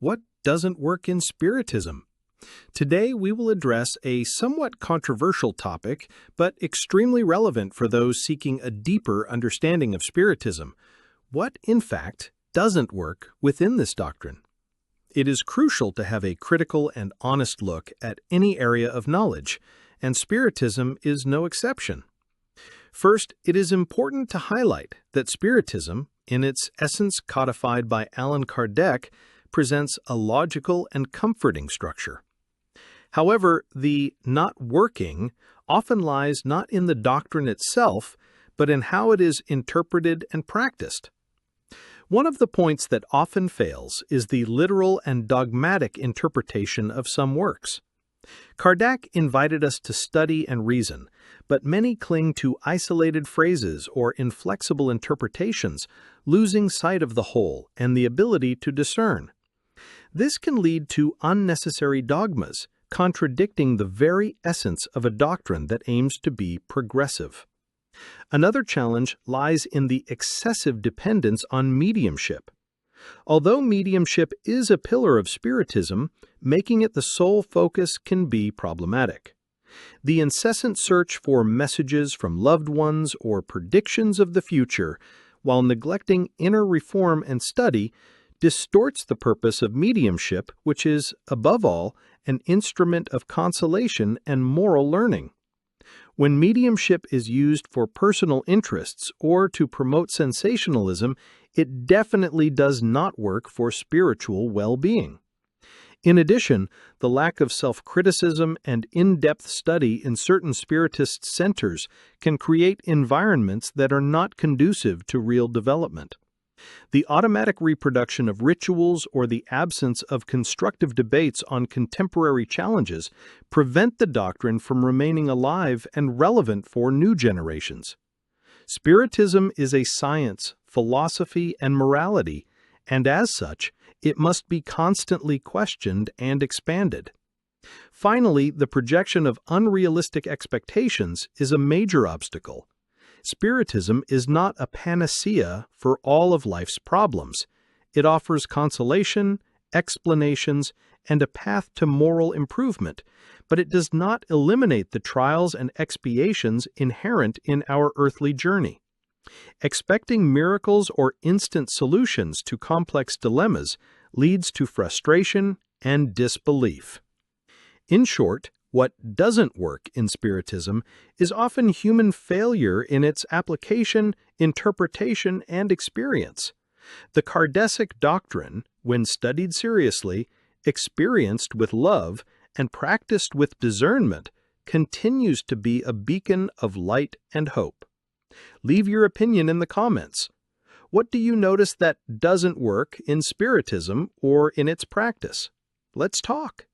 What doesn't work in Spiritism? Today we will address a somewhat controversial topic, but extremely relevant for those seeking a deeper understanding of Spiritism. What, in fact, doesn't work within this doctrine? It is crucial to have a critical and honest look at any area of knowledge, and Spiritism is no exception. First, it is important to highlight that Spiritism, in its essence codified by Allan Kardec, presents a logical and comforting structure. However, the not working often lies not in the doctrine itself, but in how it is interpreted and practiced. One of the points that often fails is the literal and dogmatic interpretation of some works. Kardec invited us to study and reason, but many cling to isolated phrases or inflexible interpretations, losing sight of the whole and the ability to discern. This can lead to unnecessary dogmas, contradicting the very essence of a doctrine that aims to be progressive. Another challenge lies in the excessive dependence on mediumship. Although mediumship is a pillar of Spiritism, making it the sole focus can be problematic. The incessant search for messages from loved ones or predictions of the future, while neglecting inner reform and study, distorts the purpose of mediumship, which is, above all, an instrument of consolation and moral learning. When mediumship is used for personal interests or to promote sensationalism, it definitely does not work for spiritual well-being. In addition, the lack of self-criticism and in-depth study in certain Spiritist centers can create environments that are not conducive to real development. The automatic reproduction of rituals or the absence of constructive debates on contemporary challenges prevent the doctrine from remaining alive and relevant for new generations. Spiritism is a science, philosophy, and morality, and as such, it must be constantly questioned and expanded. Finally, the projection of unrealistic expectations is a major obstacle. Spiritism is not a panacea for all of life's problems. It offers consolation, explanations, and a path to moral improvement, but it does not eliminate the trials and expiations inherent in our earthly journey. Expecting miracles or instant solutions to complex dilemmas leads to frustration and disbelief. In short, what doesn't work in Spiritism is often human failure in its application, interpretation, and experience. The Kardecic doctrine, when studied seriously, experienced with love, and practiced with discernment, continues to be a beacon of light and hope. Leave your opinion in the comments. What do you notice that doesn't work in Spiritism or in its practice? Let's talk.